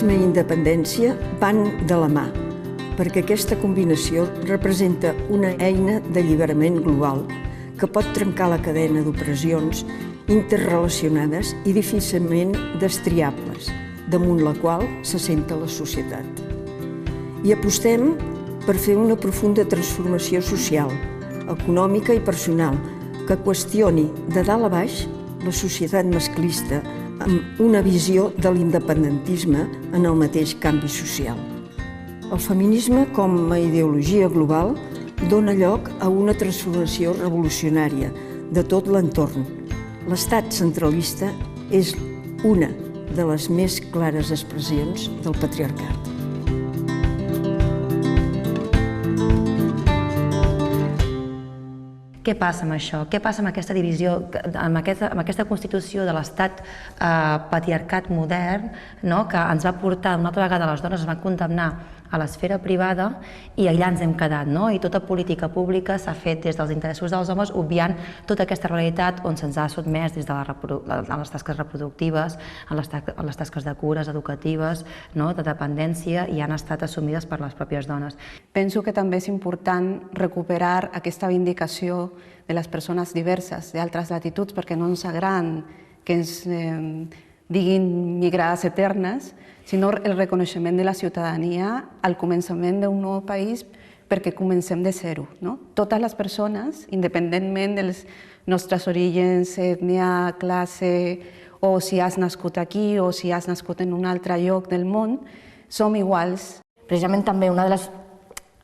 feminisme i independència van de la mà, perquè aquesta combinació representa una eina d'alliberament global que pot trencar la cadena d'opressions interrelacionades i difícilment destriables, damunt la qual s'assenta la societat. I apostem per fer una profunda transformació social, econòmica i personal que qüestioni de dalt a baix la societat masclista amb una visió de l'independentisme en el mateix canvi social. El feminisme, com a ideologia global, dona lloc a una transformació revolucionària de tot l'entorn. L'estat centralista és una de les més clares expressions del patriarcat. Què passa amb això? Què passa amb aquesta divisió, amb aquesta constitució de l'estat patriarcat modern, que ens va portar una altra vegada les dones, es van condemnar a l'esfera privada i allà ens hem quedat. I tota política pública s'ha fet des dels interessos dels homes, obviant tota aquesta realitat on se'ns ha sotmès des de les tasques reproductives, a les tasques de cures educatives, de dependència, i han estat assumides per les pròpies dones. Penso que també és important recuperar aquesta vindicació de les persones diverses, d'altres latituds, perquè no ens agrada que ens diguin migrades eternes, sinó el reconeixement de la ciutadania al començament d'un nou país perquè comencem de zero. Totes les persones, independentment dels nostres orígens, ètnia, classe, o si has nascut aquí o si has nascut en un altre lloc del món, som iguals. Precisament també una de les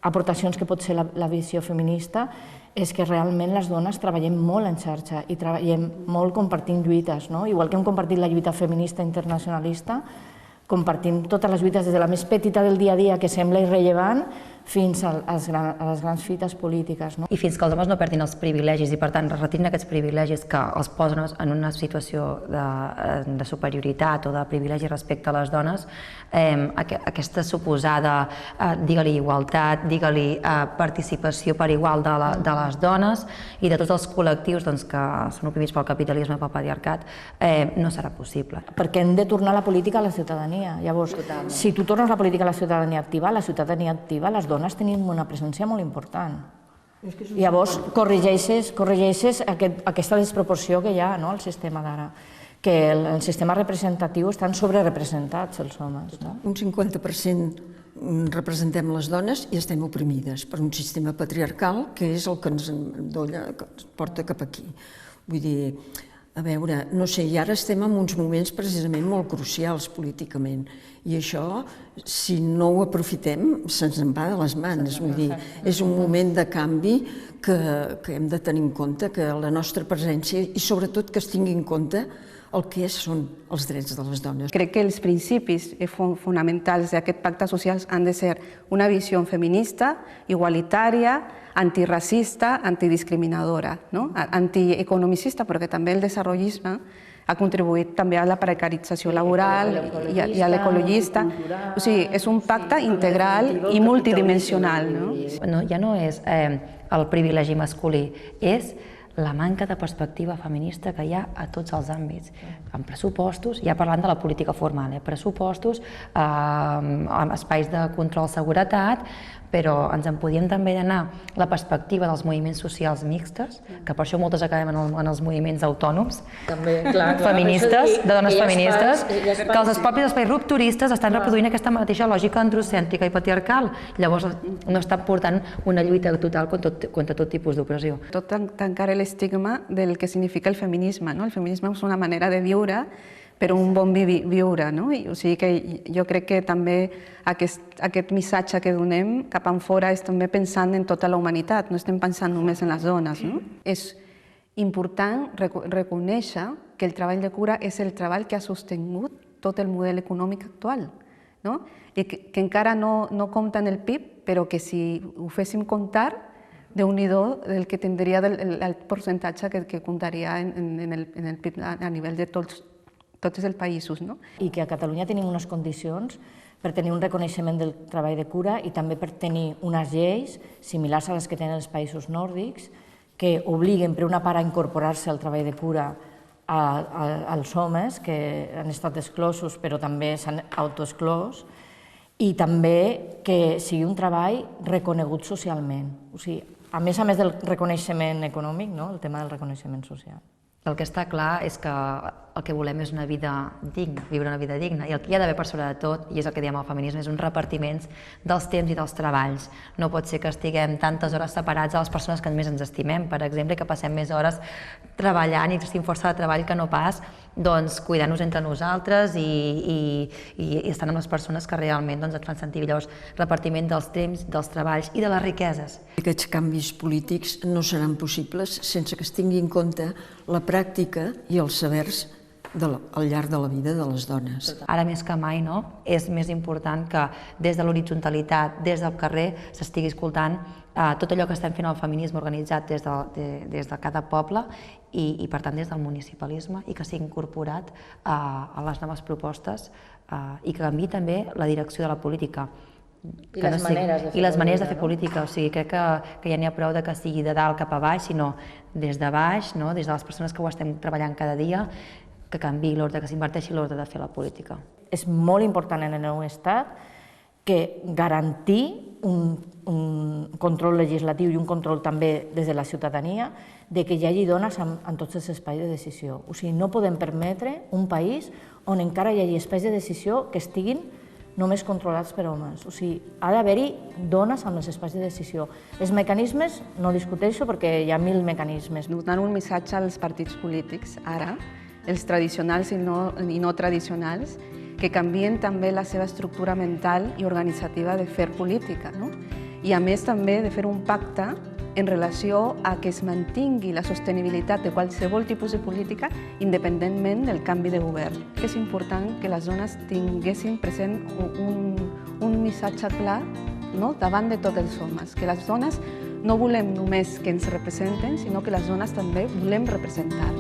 aportacions que pot ser la visió feminista és que realment les dones treballem molt en xarxa i treballem molt compartint lluites. Igual que hem compartit la lluita feminista internacionalista, compartim totes les lluites des de la més petita del dia a dia que sembla irrellevant fins a les grans fites polítiques. I fins que els homes no perdin els privilegis i per tant retirin aquests privilegis que els posen en una situació de superioritat o de privilegi respecte a les dones, aquesta suposada, digue-li igualtat, digue-li participació per igual de les dones i de tots els col·lectius que són oprimits pel capitalisme i pel patriarcat, no serà possible. Perquè hem de tornar la política a la ciutadania. Llavors, si tu tornes la política a la ciutadania activa, les dones tenim una presència molt important. Llavors, corregeixes aquesta desproporció que hi ha al sistema d'ara, que el sistema representatiu estan sobrerepresentats els homes. Un 50% representem les dones i estem oprimides per un sistema patriarcal que és el que ens porta cap aquí. Vull dir, a veure, no sé, i ara estem en uns moments precisament molt crucials políticament i això, si no ho aprofitem, se'ns en va de les mans. Vull dir, és un moment de canvi que hem de tenir en compte, que la nostra presència i sobretot que es tingui en compte el que són els drets de les dones. Crec que els principis fonamentals d'aquest pacte social han de ser una visió feminista, igualitària, antiracista, antidiscriminadora, antieconomicista, perquè també el desenvolupisme ha contribuït també a la precarització laboral i a l'ecologista. O sigui, és un pacte integral i multidimensional. Ja no és el privilegi masculí, és la manca de perspectiva feminista que hi ha a tots els àmbits. En pressupostos, ja parlant de la política formal, pressupostos, espais de control-seguretat, però ens en podíem també d'anar la perspectiva dels moviments socials mixtes, que per això moltes acabem en els moviments autònoms feministes, de dones feministes, que els propis espais rupturistes estan reproduint aquesta mateixa lògica androcèntrica i patriarcal. Llavors no estan portant una lluita total contra tot tipus d'opressió. Tot tancar l'estigma del que significa el feminisme. El feminisme és una manera de viure, però un bon viure. O sigui que jo crec que també aquest missatge que donem cap enfora és també pensant en tota la humanitat, no estem pensant només en les dones. És important reconèixer que el treball de cura és el treball que ha sostingut tot el model econòmic actual, i que encara no compta en el PIB, però que si ho féssim comptar, déu-n'hi-do el que tindria el percentatge que comptaria en el PIB a nivell de tots els països. I que a Catalunya tenim unes condicions per tenir un reconeixement del treball de cura i també per tenir unes lleis similars a les que tenen els països nòrdics que obliguen per una part a incorporar-se al treball de cura als homes que han estat exclosos però també s'han autoexclòs, i també que sigui un treball reconegut socialment. O sigui, a més del reconeixement econòmic, el tema del reconeixement social. El que està clar és que el que volem és una vida digna, viure una vida digna, i el que hi ha d'haver per sobre de tot, i és el que diem al feminisme, és un repartiment dels temps i dels treballs. No pot ser que estiguem tantes hores separats de les persones que més ens estimem, per exemple, que passem més hores treballant i exercint força de treball que no pas cuidant-nos entre nosaltres i estant amb les persones que realment ens fan sentir. Llavors, repartiment dels temps, dels treballs i de les riqueses. Aquests canvis polítics no seran possibles sense que es tingui en compte la pràctica i els sabers al llarg de la vida de les dones. Ara més que mai és més important que des de l'horitzontalitat, des del carrer, s'estigui escoltant tot allò que estem fent al feminisme organitzat des de cada poble i per tant des del municipalisme, i que sigui incorporat a les noves propostes i que canviï també la direcció de la política. I les maneres de fer política. O sigui, crec que ja n'hi ha prou que sigui de dalt cap a baix, sinó des de baix, des de les persones que ho estem treballant cada dia, que canviï l'ordre, que s'inverteixi l'ordre de fer la política. És molt important en el nou estat que garantir un control legislatiu i un control també des de la ciutadania de que hi hagi dones en tots els espais de decisió. O sigui, no podem permetre un país on encara hi hagi espais de decisió que estiguin només controlats per homes. O sigui, ha d'haver-hi dones en els espais de decisió. Els mecanismes no discuteixo perquè hi ha 1000 mecanismes. Donant un missatge als partits polítics ara, els tradicionals i no tradicionals, que canvien també la seva estructura mental i organitzativa de fer política, i a més també de fer un pacte en relació a que es mantingui la sostenibilitat de qualsevol tipus de política independentment del canvi de govern. És important que les dones tinguessin present un missatge clar davant de tots els homes, que les dones no volem només que ens representen, sinó que les dones també volem representar.